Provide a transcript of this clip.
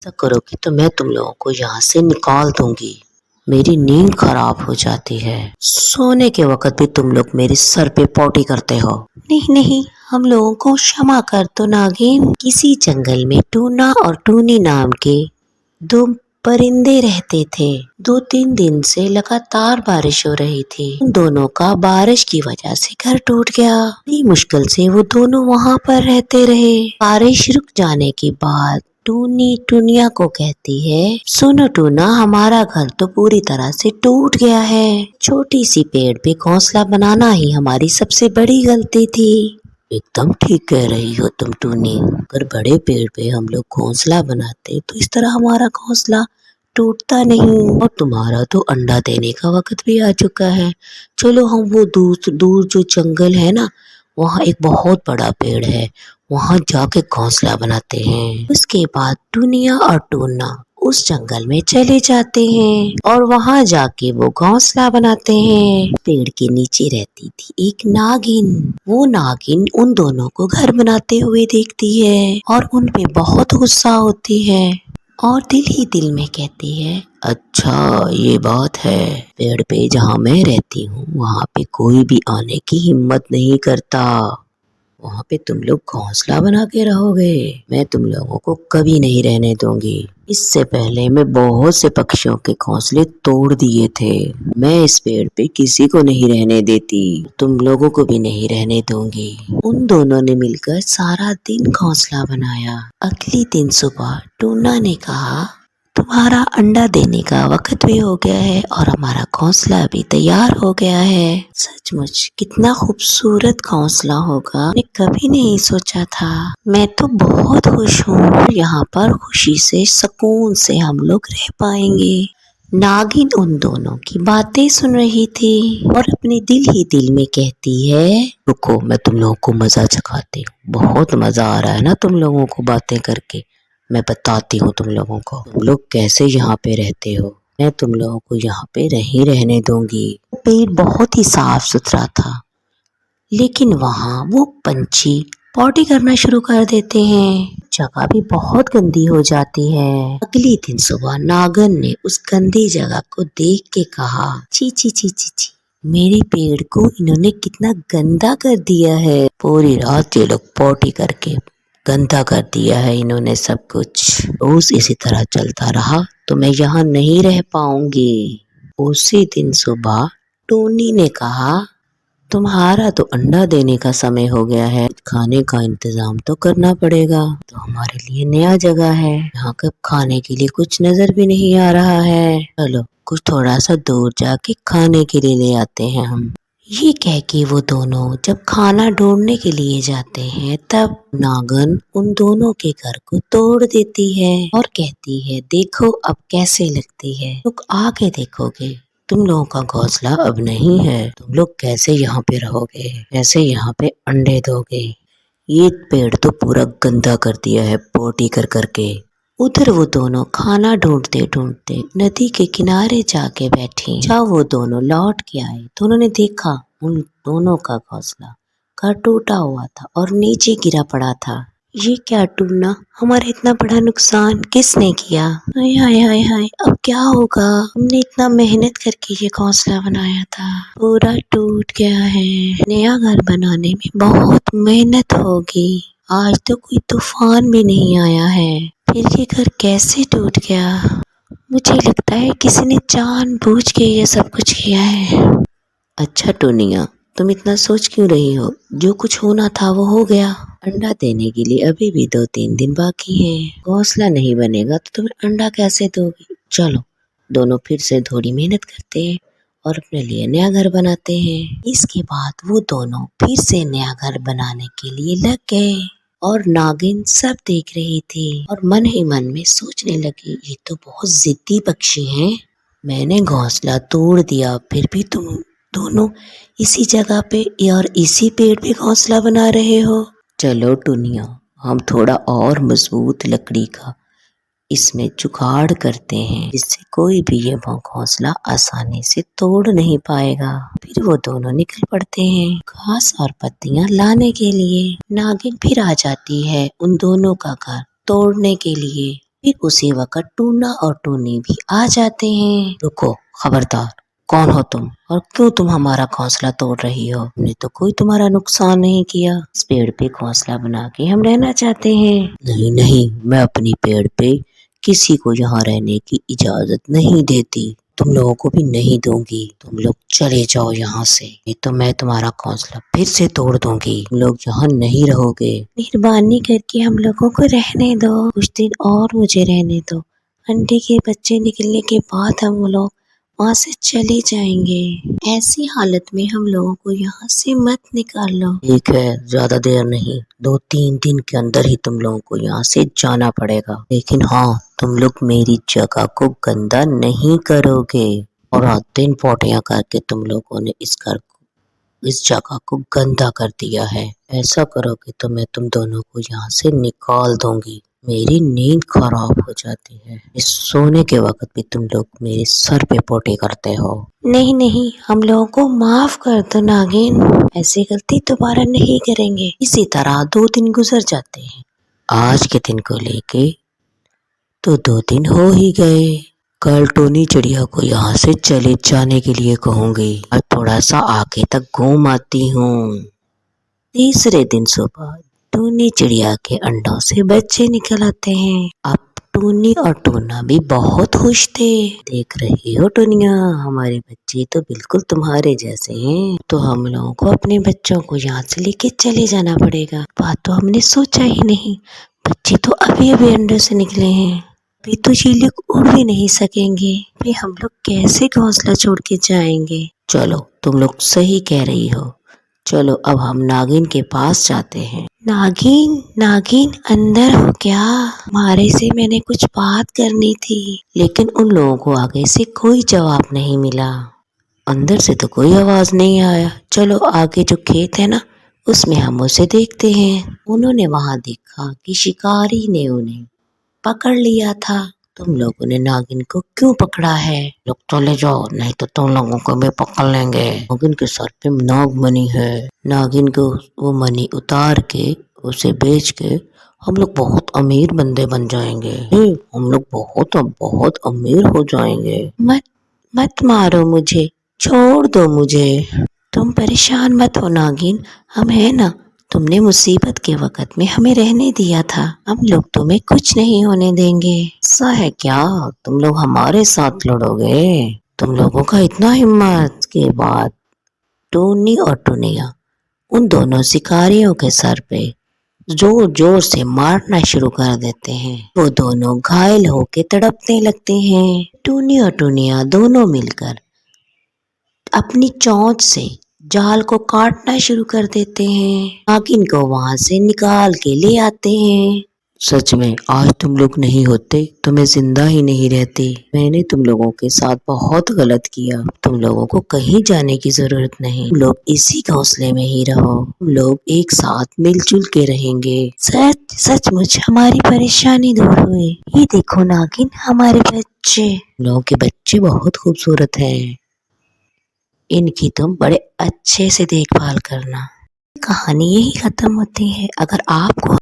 ऐसा करोगी तो मैं तुम लोगों को यहाँ से निकाल दूंगी। मेरी नींद खराब हो जाती है। सोने के वक्त भी तुम लोग मेरे सर पे पॉटी करते हो। नहीं नहीं, हम लोगों को क्षमा कर दो नागिन। किसी जंगल में टूना और टूनी नाम के दो परिंदे रहते थे। 2-3 दिन से लगातार बारिश हो रही थी। उन दोनों का बारिश की वजह से घर टूट गया। बड़ी मुश्किल से वो दोनों वहाँ पर रहते रहे। बारिश रुक जाने के बाद टूनी टूनिया को कहती है, सुनो टूना, हमारा घर तो पूरी तरह से टूट गया है। छोटी सी पेड़ पे घोंसला बनाना ही हमारी सबसे बड़ी गलती थी। एकदम ठीक कह रही हो तुम टूनी। अगर बड़े पेड़ पे हम लोग घोंसला बनाते तो इस तरह हमारा घोंसला टूटता नहीं। और तुम्हारा तो अंडा देने का वक्त भी आ चुका है। चलो हम वो दूर दूर जो जंगल है ना, वहाँ एक बहुत बड़ा पेड़ है, वहाँ जाके घोंसला बनाते हैं। उसके बाद टूनिया और टूना उस जंगल में चले जाते हैं और वहाँ जाके वो घोंसला बनाते हैं। पेड़ के नीचे रहती थी एक नागिन। वो नागिन उन दोनों को घर बनाते हुए देखती है और उन पे बहुत गुस्सा होती है और दिल ही दिल में कहती है, अच्छा ये बात है। पेड़ पे जहाँ मैं रहती हूँ वहाँ पे कोई भी आने की हिम्मत नहीं करता। वहाँ पे तुम लोग घोंसला बना के रहोगे, मैं तुम लोगों को कभी नहीं रहने दूंगी। इससे पहले मैं बहुत से पक्षियों के घोंसले तोड़ दिए थे। मैं इस पेड़ पे किसी को नहीं रहने देती, तुम लोगों को भी नहीं रहने दूंगी। उन दोनों ने मिलकर सारा दिन घोंसला बनाया। अगले दिन सुबह टूना ने कहा, तुम्हारा अंडा देने का वक्त भी हो गया है और हमारा घोंसला भी तैयार हो गया है। सचमुच कितना खूबसूरत घोंसला होगा, मैंने कभी नहीं सोचा था। मैं तो बहुत खुश हूँ, यहाँ पर खुशी से सुकून से हम लोग रह पाएंगे। नागिन उन दोनों की बातें सुन रही थी और अपने दिल ही दिल में कहती है, रुको मैं तुम लोगों को मजा चखाती हूँ। बहुत मजा आ रहा है ना तुम लोगों को बातें करके। मैं बताती हूँ तुम लोगों को, तुम लोग कैसे यहाँ पे रहते हो। मैं तुम लोगों को यहाँ पे नहीं रहने दूंगी। पेड़ बहुत ही साफ सुथरा था, लेकिन वहाँ वो पंछी पॉटी करना शुरू कर देते हैं। जगह भी बहुत गंदी हो जाती है। अगले दिन सुबह नागन ने उस गंदी जगह को देख के कहा, ची ची ची ची ची, मेरे पेड़ को इन्होंने कितना गंदा कर दिया है। पूरी रात ये लोग पॉटी करके गंदा कर दिया है इन्होंने सब कुछ। रोज इसी तरह चलता रहा तो मैं यहाँ नहीं रह पाऊंगी। उसी दिन सुबह टोनी ने कहा, तुम्हारा तो अंडा देने का समय हो गया है, खाने का इंतजाम तो करना पड़ेगा। तो हमारे लिए नया जगह है, यहाँ कब खाने के लिए कुछ नजर भी नहीं आ रहा है। चलो कुछ थोड़ा सा दूर जाके खाने के लिए ले आते हैं हम। ये कह के वो दोनों जब खाना ढूंढने के लिए जाते हैं तब नागन उन दोनों के घर को तोड़ देती है और कहती है, देखो अब कैसे लगती है, लोग आके देखोगे। तुम लोगों का घोंसला अब नहीं है, तुम लोग कैसे यहाँ पे रहोगे, कैसे यहाँ पे अंडे दोगे। ये पेड़ तो पूरा गंदा कर दिया है पोटी कर करके। उधर वो दोनों खाना ढूंढते ढूंढते नदी के किनारे जाके बैठी। जब वो दोनों लौट के आए तो उन्होंने देखा उन दोनों का घोंसला का टूटा हुआ था और नीचे गिरा पड़ा था। ये क्या टूटना, हमारा इतना बड़ा नुकसान किसने किया। हाय हाय हाय हाय, अब क्या होगा। हमने इतना मेहनत करके ये घोंसला बनाया था, पूरा टूट गया है। नया घर बनाने में बहुत मेहनत होगी। आज तो कोई तूफान भी नहीं आया है, फिर ये घर कैसे टूट गया। मुझे लगता है किसी ने जानबूझ के ये सब कुछ किया है। अच्छा टूनिया, तुम इतना सोच क्यों रही हो, जो कुछ होना था वो हो गया। अंडा देने के लिए अभी भी 2-3 दिन बाकी है। घोंसला नहीं बनेगा तो तुम अंडा कैसे दोगी। चलो दोनों फिर से थोड़ी मेहनत करते हैं और अपने लिए नया घर बनाते हैं। इसके बाद वो दोनों फिर से नया घर बनाने के लिए लग गए और नागिन सब देख रही थी और मन ही मन में सोचने लगी, ये तो बहुत जिद्दी पक्षी हैं। मैंने घोंसला तोड़ दिया, फिर भी तुम दोनों इसी जगह पे और इसी पेड़ पे घोंसला बना रहे हो। चलो टुनिया, हम थोड़ा और मजबूत लकड़ी का इसमें जुगाड़ करते हैं, जिससे कोई भी ये घोंसला आसानी से तोड़ नहीं पाएगा। फिर वो दोनों निकल पड़ते हैं घास और पत्तियां लाने के लिए। नागिन फिर आ जाती है उन दोनों का घर तोड़ने के लिए। پھر اسی وقت ٹونا اور ٹونی بھی آ جاتے ہیں۔ رکو، خبردار، کون ہو تم اور کیوں تم ہمارا گھونسلہ توڑ رہی ہو؟ ہم نے تو کوئی تمہارا نقصان نہیں کیا، اس پیڑ پہ گھونسلہ بنا کے ہم رہنا چاہتے ہیں۔ نہیں نہیں، میں اپنی پیڑ پہ کسی کو یہاں رہنے کی اجازت نہیں دیتی، تم لوگوں کو بھی نہیں دوں گی، تم لوگ چلے جاؤ یہاں سے، نہیں تو میں تمہارا گھونسلہ پھر سے توڑ دوں گی، تم لوگ یہاں نہیں رہو گے۔ مہربانی کر کے ہم لوگوں کو رہنے دو، کچھ دن اور مجھے رہنے دو، انڈے کے بچے نکلنے کے بعد ہم لوگ وہاں سے چلے جائیں گے، ایسی حالت میں ہم لوگوں کو یہاں سے مت نکالو۔ ٹھیک ہے، زیادہ دیر نہیں، 2-3 دن کے اندر ہی تم لوگوں کو یہاں سے جانا پڑے گا، لیکن ہاں، تم لوگ میری جگہ کو گندا نہیں کرو گے، اور دن پوٹیاں کر کے تم لوگوں نے اس جگہ کو گندا کر دیا ہے، ایسا کرو گے تو میں تم دونوں کو یہاں سے نکال دوں گی، میری نیند خراب ہو جاتی ہے، اس سونے کے وقت بھی تم لوگ میرے سر پہ پوٹی کرتے ہو۔ نہیں نہیں، ہم لوگوں کو معاف کر دو ناگن، ایسی غلطی دوبارہ نہیں کریں گے۔ اسی طرح 2 دن گزر جاتے ہیں، آج کے دن کو لے کے تو 2 دن ہو ہی گئے، کل ٹونی چڑیا کو یہاں سے چلے جانے کے لیے کہوں گی اور تھوڑا سا آگے تک گھوم آتی ہوں۔ تیسرے دن صبح ٹونی چڑیا کے انڈوں سے بچے نکل آتے ہیں، اب ٹونی اور ٹونا بھی بہت خوش تھے۔ دیکھ رہی ہو ٹونیا، ہمارے بچے تو بالکل تمہارے جیسے ہیں، تو ہم لوگوں کو اپنے بچوں کو یہاں سے لے کے چلے جانا پڑے گا، بات تو ہم نے سوچا ہی نہیں، بچے تو ابھی انڈوں سے نکلے ہیں، ابھی تو یہ لوگ اڑ بھی نہیں سکیں گے، پھر ہم لوگ کیسے گھونسلہ چھوڑ کے جائیں گے؟ چلو، تم لوگ صحیح کہہ رہی ہو، چلو اب ہم ناگن کے پاس جاتے ہیں۔ ناگن ناگن، اندر ہو کیا؟ تمہارے سے میں نے کچھ بات کرنی تھی، لیکن ان لوگوں کو آگے سے کوئی جواب نہیں ملا، اندر سے تو کوئی آواز نہیں آیا، چلو آگے جو کھیت ہے نا، اس میں ہم اسے دیکھتے ہیں۔ انہوں نے وہاں دیکھا کہ شکاری نے انہیں پکڑ لیا تھا۔ تم لوگوں نے ناگن کو کیوں پکڑا ہے؟ لوگ چلے جاؤ، نہیں تو تم لوگوں کو بھی پکڑ لیں گے۔ ناگن کے سر پہ ناگ منی ہے، ناگن کو وہ منی اتار کے اسے بیچ کے ہم لوگ بہت امیر بندے بن جائیں گے، ہم لوگ بہت بہت امیر ہو جائیں گے۔ مت مارو مجھے، چھوڑ دو مجھے، تم پریشان مت ہو ناگن، ہم ہیں نا، تم نے مصیبت کے وقت میں ہمیں رہنے دیا تھا، ہم لوگ تمہیں کچھ نہیں ہونے دیں گے۔ ایسا ہے کیا؟ تم لوگ ہمارے ساتھ لڑو گے؟ تم لوگوں کا اتنا ہمت؟ کے بعد ٹونی اور ٹونیا ان دونوں شکاریوں کے سر پہ زور زور سے مارنا شروع کر دیتے ہیں، وہ دونوں گھائل ہو کے تڑپنے لگتے ہیں۔ ٹونی اور ٹونیا دونوں مل کر اپنی چونچ سے جال کو کاٹنا شروع کر دیتے ہیں، ناگن کو وہاں سے نکال کے لے آتے ہیں۔ سچ میں آج تم لوگ نہیں ہوتے تو میں زندہ ہی نہیں رہتی، میں نے تم لوگوں کے ساتھ بہت غلط کیا، تم لوگوں کو کہیں جانے کی ضرورت نہیں، تم لوگ اسی گھونسلے میں ہی رہو، تم لوگ ایک ساتھ مل جل کے رہیں گے۔ سچ مچ ہماری پریشانی دور ہوئی، یہ دیکھو ناگن، ہمارے بچے، لوگوں کے بچے بہت خوبصورت ہیں، ان کی تم بڑے اچھے سے دیکھ بھال کرنا۔ کہانی یہی ختم ہوتی ہے۔ اگر آپ کو